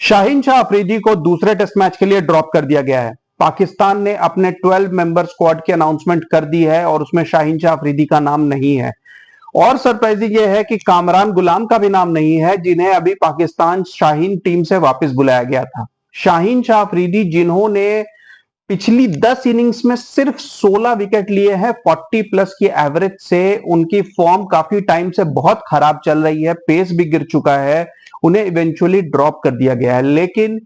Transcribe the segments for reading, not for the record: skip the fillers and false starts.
शाहीन शाह अफरीदी को दूसरे test match के लिए ड्रॉप कर दिया गया है। पाकिस्तान ने अपने 12 मेंबर स्क्वाड की अनाउंसमेंट कर दी है और उसमें शाहीन शाह अफरीदी का नाम नहीं है। और सरप्राइजिंग यह है कि कामरान गुलाम का भी नाम नहीं है, जिन्हें अभी पाकिस्तान शाहीन टीम से वापस बुलाया गया था। शाहीन शाह अफरीदी जिन्होंने पिछली 10 इनिंग्स में सिर्फ 16 विकेट लिए हैं 40 प्लस की एवरेज से, उनकी फॉर्म काफी टाइम से बहुत खराब चल रही है, पेस भी गिर चुका है, उन्हें इवेंचुअली ड्रॉप कर दिया गया है। लेकिन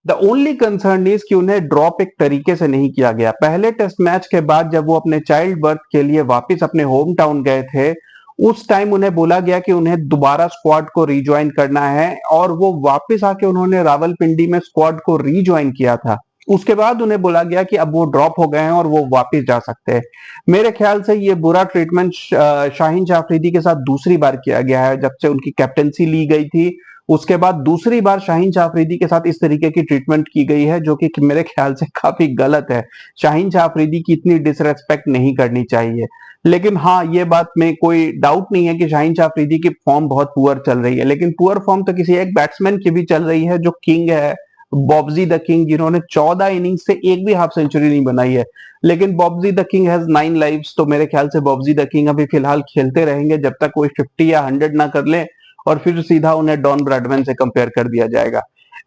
द ओनली कंसर्न इज कि उन्हें ड्रॉप एक तरीके से नहीं किया गया। पहले टेस्ट मैच के बाद जब वो अपने चाइल्ड बर्थ के लिए वापस अपने होम टाउन गए थे, उस टाइम उन्हें बोला गया कि उन्हें दोबारा स्क्वाड को रीज्वाइन करना है और वो वापस आके उन्होंने रावलपिंडी में स्क्वाड को रीज्वाइन किया था। उसके बाद उन्हें बोला गया कि अब वो ड्रॉप हो गए हैं और वो वापस जा सकते हैं। मेरे ख्याल से ये बुरा ट्रीटमेंट शाहीन शाह अफरीदी के साथ दूसरी बार किया गया है जब से उनकी कैप्टेंसी ली गई थी। उसके बाद दूसरी बार शाहीन शाह अफरीदी के साथ इस तरीके की ट्रीटमेंट की गई है, जो कि मेरे ख्याल से काफी गलत है। शाहीन शाह अफरीदी की इतनी डिसरेस्पेक्ट नहीं करनी चाहिए। लेकिन हाँ, ये बात में कोई डाउट नहीं है कि शाहीन शाह अफरीदी की फॉर्म बहुत पुअर चल रही है, लेकिन पुअर फॉर्म तो किसी एक बैट्समैन की भी चल रही है जो किंग है, बॉब्जी द किंग, जिन्होंने 14 इनिंग्स से एक भी हाफ सेंचुरी नहीं बनाई है। लेकिन Bobji the king has 9 lives, तो मेरे ख्याल से बॉब्जी द किंग अभी फिलहाल खेलते रहेंगे जब तक कोई 50 या 100 ना कर ले, और फिर सीधा उन्हें डॉन ब्रैडमैन से कंपेयर कर दिया जाएगा।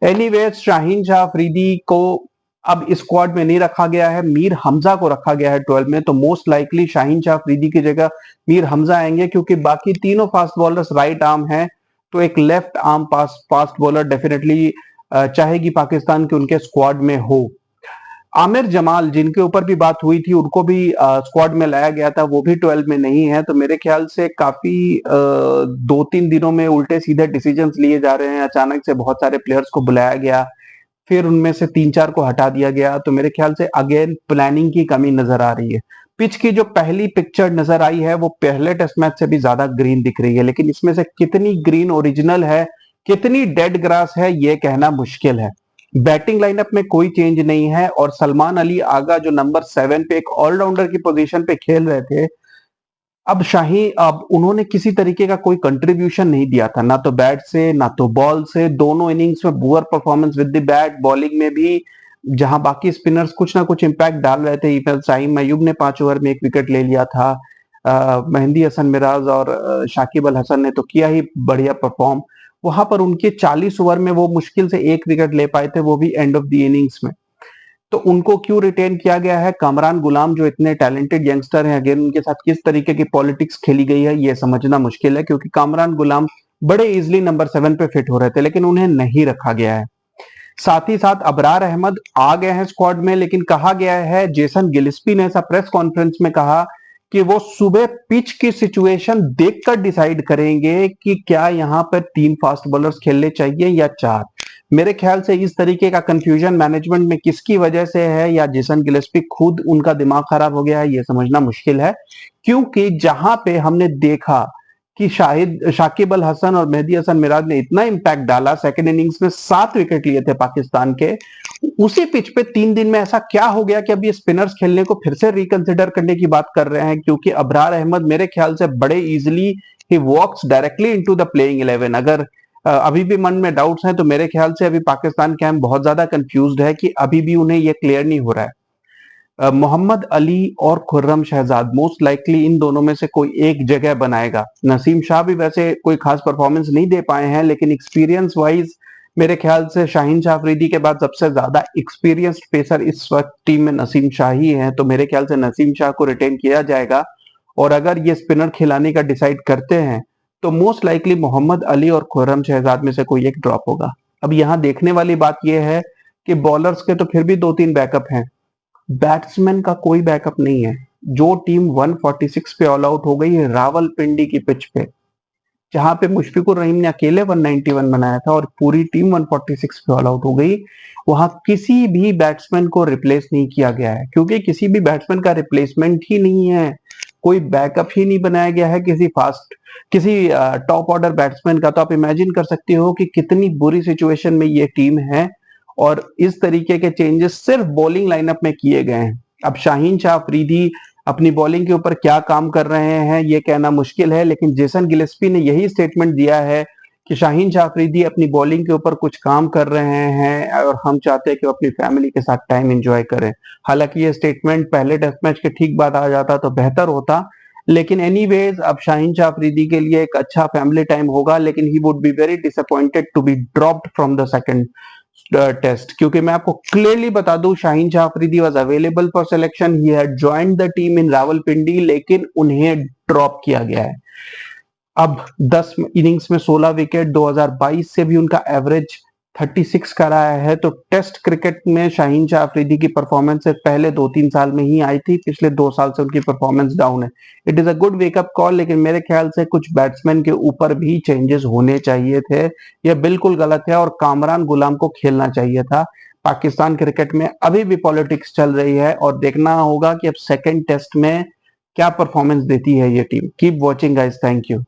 एनीवेज, शाहीन शाह अफरीदी को अब स्क्वाड में नहीं रखा गया है, मीर हमजा को रखा गया है 12 में। तो मोस्ट लाइकली शाहीन शाह अफरीदी की जगह मीर हमजा आएंगे, क्योंकि बाकी तीनों फास्ट बॉलर्स राइट आर्म हैं, तो एक left arm fast bowler definitely चाहेगी पाकिस्तान के उनके स्क्वाड में हो। आमिर जमाल, जिनके ऊपर भी बात हुई थी, उनको भी स्क्वाड में लाया गया था, वो भी 12 में नहीं है। तो मेरे ख्याल से काफी 2-3 दिनों में उल्टे सीधे डिसीजंस लिए जा रहे हैं। अचानक से बहुत सारे प्लेयर्स को बुलाया गया, फिर उनमें से 3-4 को हटा दिया गया। तो मेरे ख्याल से अगेन प्लानिंग की कमी नजर आ रही है। पिच की जो पहली पिक्चर नजर आई है वो पहले टेस्ट मैच से भी ज्यादा ग्रीन दिख रही है, लेकिन इसमें से कितनी ग्रीन ओरिजिनल है, कितनी डेड ग्रास है, ये कहना मुश्किल है। बैटिंग लाइनअप में कोई चेंज नहीं है, और सलमान अली आगा जो नंबर 7 पे एक ऑलराउंडर की पोजीशन पे खेल रहे थे, अब उन्होंने किसी तरीके का कोई कंट्रीब्यूशन नहीं दिया था, ना तो बैट से ना तो बॉल से। दोनों इनिंग्स में poor performance with the bat, bowling में भी जहां बाकी स्पिनर्स कुछ ना कुछ इंपैक्ट डाल रहे थे। इवन शाहीन अयूब ने 5 ओवर में 1 विकेट ले लिया था। मेहंदी हसन मिराज और शाकिब अल हसन ने तो किया ही बढ़िया परफॉर्म। वहां पर उनके 40 ओवर में वो मुश्किल से 1 विकेट ले पाए थे, वो भी एंड ऑफ द इनिंग्स में। तो उनको क्यों रिटेन किया गया है? कामरान गुलाम जो इतने टैलेंटेड यंगस्टर हैं, अगेन उनके साथ किस तरीके की पॉलिटिक्स खेली गई है ये समझना मुश्किल है, क्योंकि कामरान गुलाम बड़े इजिली नंबर 7 पे फिट हो रहे थे, लेकिन उन्हें नहीं रखा गया है। साथ ही साथ अबरार अहमद आ गए हैं स्क्वाड में, लेकिन कहा गया है, जेसन गिलिस्पी ने ऐसा प्रेस कॉन्फ्रेंस में कहा कि वो सुबह पिच की सिचुएशन देखकर डिसाइड करेंगे कि क्या यहाँ पर 3 फास्ट बॉलर्स खेलने चाहिए या 4। मेरे ख्याल से इस तरीके का कंफ्यूजन मैनेजमेंट में किसकी वजह से है, या जेसन गिलेस्पी खुद उनका दिमाग खराब हो गया है, ये समझना मुश्किल है। क्योंकि जहां पे हमने देखा कि शाकिब अल हसन और मेहदी हसन मिराज ने इतना इंपैक्ट डाला, सेकंड इनिंग्स में 7 विकेट लिए थे पाकिस्तान के, उसी पिच पे 3 दिन में ऐसा क्या हो गया कि अब ये स्पिनर्स खेलने को फिर से रिकंसिडर करने की बात कर रहे हैं? क्योंकि अबरार अहमद मेरे ख्याल से बड़े इजिली ही walks directly into the playing 11। अगर अभी भी मन में डाउट्स हैं, तो मेरे ख्याल से अभी पाकिस्तान कैंप बहुत ज्यादा कंफ्यूज्ड है कि अभी भी उन्हें यह क्लियर नहीं हो रहा है। मोहम्मद अली और खुर्रम शहजाद मोस्ट लाइकली इन दोनों में से कोई एक जगह बनाएगा। नसीम शाह भी वैसे कोई खास परफॉर्मेंस नहीं दे पाए हैं, लेकिन एक्सपीरियंस वाइज मेरे ख्याल से शाहीन शाह अफरीदी के बाद सबसे ज्यादा एक्सपीरियंस्ड पेसर इस वक्त टीम में नसीम शाह ही है। तो मेरे ख्याल से नसीम शाह को रिटेन किया जाएगा, और अगर ये स्पिनर खिलाने का डिसाइड करते हैं तो मोस्ट लाइकली मोहम्मद अली और खुर्रम शहजाद में से कोई एक ड्रॉप होगा। अब यहाँ देखने वाली बात यह है कि बॉलर्स के तो फिर भी 2-3 बैकअप हैं, बैट्समैन का कोई बैकअप नहीं है। जो टीम 146 पे ऑल आउट हो गई है रावलपिंडी की पिच पे, जहां पे मुशफिकुर रहीम ने अकेले 191 बनाया था और पूरी टीम 146 पे ऑल आउट हो गई, वहां किसी भी बैट्समैन को रिप्लेस नहीं किया गया है, क्योंकि किसी भी बैट्समैन का रिप्लेसमेंट ही नहीं है, कोई बैकअप ही नहीं बनाया गया है किसी टॉप ऑर्डर बैट्समैन का। तो आप इमेजिन कर सकते हो कि कितनी बुरी सिचुएशन में ये टीम है, और इस तरीके के चेंजेस सिर्फ बॉलिंग लाइनअप में किए गए हैं। अब शाहीन शाह अफरीदी अपनी बॉलिंग के ऊपर क्या काम कर रहे हैं ये कहना मुश्किल है, लेकिन जेसन गिलेस्पी ने यही स्टेटमेंट दिया है कि शाहीन शाह अफरीदी अपनी बॉलिंग के ऊपर कुछ काम कर रहे हैं और हम चाहते हैं कि वो अपनी फैमिली के साथ टाइम एंजॉय करें। हालांकि ये स्टेटमेंट पहले टेस्ट मैच के ठीक बाद आ जाता तो बेहतर होता, लेकिन एनीवेज अब शाहीन शाह अफरीदी के लिए एक अच्छा फैमिली टाइम होगा, लेकिन he would be very disappointed to be dropped from the second test, क्योंकि मैं आपको क्लियरली बता दूं Shaheen Shah Afridi was available for selection, he had joined the team in Rawalpindi, लेकिन उन्हें ड्रॉप किया गया है। अब 10 इनिंग्स में 16 विकेट, 2022 से भी उनका एवरेज 36 का रहा है। तो टेस्ट क्रिकेट में शाहीन शाह अफरीदी की परफॉर्मेंस से पहले 2-3 साल में ही आई थी, पिछले 2 साल से उनकी परफॉर्मेंस डाउन है। It is a good wake up call, लेकिन मेरे ख्याल से कुछ बैट्समैन के ऊपर भी चेंजेस होने चाहिए थे। यह बिल्कुल गलत है और कामरान गुलाम को खेलना चाहिए था। पाकिस्तान क्रिकेट में अभी भी पॉलिटिक्स चल रही है और देखना होगा कि अब सेकेंड टेस्ट में क्या परफॉर्मेंस देती है ये team. Keep watching guys, thank you.